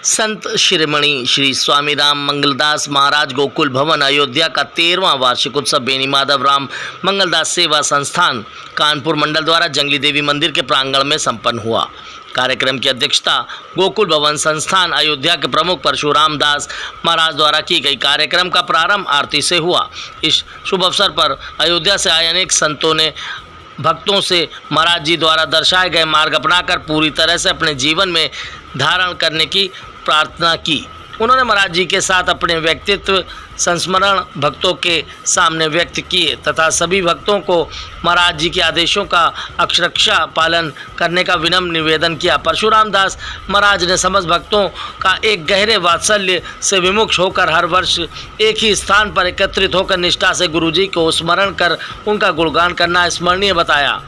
संत शिरोमणि श्री स्वामी राम मंगलदास महाराज गोकुल भवन अयोध्या का 13वां वार्षिक उत्सव बेनी माधव राम मंगलदास सेवा संस्थान कानपुर मंडल द्वारा जंगली देवी मंदिर के प्रांगण में संपन्न हुआ। कार्यक्रम की अध्यक्षता गोकुल भवन संस्थान अयोध्या के प्रमुख परशुराम दास महाराज द्वारा की गई। कार्यक्रम का प्रारंभ आरती से हुआ। इस शुभ अवसर पर अयोध्या से आए अनेक संतों ने भक्तों से महाराज जी द्वारा दर्शाए गए मार्ग अपनाकर पूरी तरह से अपने जीवन में धारण करने की प्रार्थना की। उन्होंने महाराज जी के साथ अपने व्यक्तित्व संस्मरण भक्तों के सामने व्यक्त किए तथा सभी भक्तों को महाराज जी के आदेशों का अक्षरशः पालन करने का विनम्र निवेदन किया। परशुराम दास महाराज ने समस्त भक्तों का एक गहरे वात्सल्य से विमुख होकर हर वर्ष एक ही स्थान पर एकत्रित होकर निष्ठा से गुरु जी को स्मरण कर उनका गुणगान करना स्मरणीय बताया।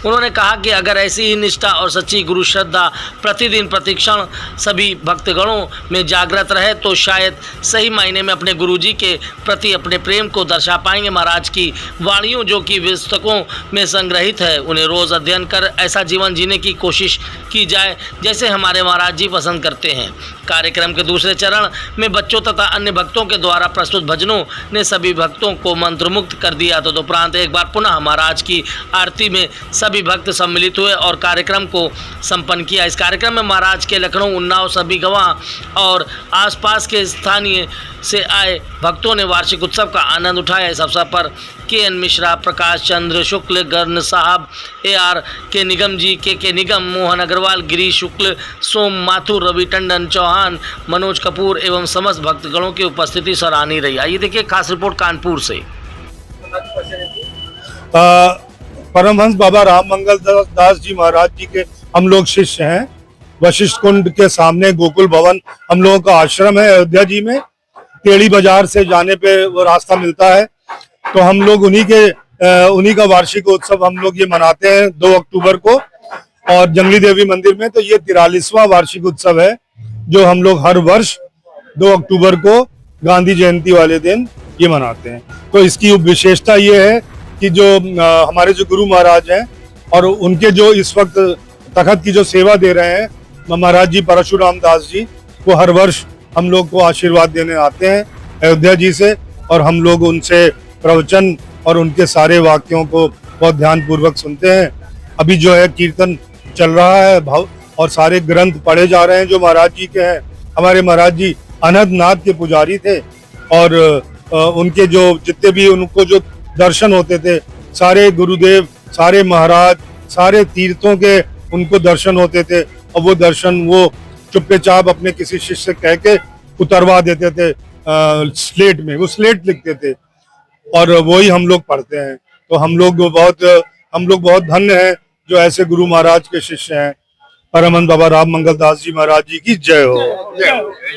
उन्होंने कहा कि अगर ऐसी ही निष्ठा और सच्ची गुरु श्रद्धा प्रतिदिन प्रतिक्षण सभी भक्तगणों में जागृत रहे तो शायद सही मायने में अपने गुरु जी के प्रति अपने प्रेम को दर्शा पाएंगे। महाराज की वाणियों जो कि पुस्तकों में संग्रहित है उन्हें रोज़ अध्ययन कर ऐसा जीवन जीने की कोशिश की जाए जैसे हमारे महाराज जी पसंद करते हैं। कार्यक्रम के दूसरे चरण में बच्चों तथा अन्य भक्तों के द्वारा प्रस्तुत भजनों ने सभी भक्तों को मंत्रमुग्ध कर दिया। तो तदुपरांत एक बार पुनः महाराज की आरती में सभी भक्त सम्मिलित हुए और कार्यक्रम को संपन्न किया। इस कार्यक्रम में महाराज के लखनऊ, उन्नाव, सभी गवाह और आसपास के स्थानीय से आए भक्तों ने वार्षिक उत्सव का आनंद उठाया। इस अवसर पर के.एन. मिश्रा, प्रकाश चंद्र शुक्ल, गर्ण साहब, A.R. के निगम जी, के निगम, मोहन अग्रवाल, गिरीश शुक्ल, सोम माथुर, रवि टंडन, चौहान, मनोज कपूर एवं समस्त भक्तगणों की उपस्थिति सराहनीय रही। आइए देखिए खास रिपोर्ट कानपुर से। परमहंस बाबा राम मंगल दास जी महाराज जी के हम लोग शिष्य हैं। वशिष्ठ कुंड के सामने गोकुल भवन हम लोगों का आश्रम है अयोध्या जी में। केड़ी बाजार से जाने पे वो रास्ता मिलता है। तो हम लोग उन्हीं का वार्षिक उत्सव हम लोग ये मनाते हैं 2 अक्टूबर को और जंगली देवी मंदिर में। तो ये 43वां वार्षिक उत्सव है जो हम लोग हर वर्ष 2 अक्टूबर को गांधी जयंती वाले दिन ये मनाते हैं। तो इसकी विशेषता ये है कि जो हमारे जो गुरु महाराज हैं और उनके जो इस वक्त तखत की जो सेवा दे रहे हैं महाराज जी परशुराम दास जी, वो हर वर्ष हम लोग को आशीर्वाद देने आते हैं अयोध्या जी से और हम लोग उनसे प्रवचन और उनके सारे वाक्यों को बहुत ध्यान पूर्वक सुनते हैं। अभी जो है कीर्तन चल रहा है भाव और सारे ग्रंथ पढ़े जा रहे हैं जो महाराज जी के हैं। हमारे महाराज जी अनंत नाथ के पुजारी थे और उनके जो जितने भी उनको जो दर्शन होते थे, सारे गुरुदेव, सारे महाराज, सारे तीर्थों के उनको दर्शन होते थे और वो दर्शन वो चुपचाप अपने किसी शिष्य से कह के उतरवा देते थे स्लेट में। वो स्लेट लिखते थे और वही हम लोग पढ़ते हैं। तो हम लोग बहुत धन्य हैं जो ऐसे गुरु महाराज के शिष्य हैं। परमहंस बाबा राम मंगल दास जी महाराज जी की जय हो।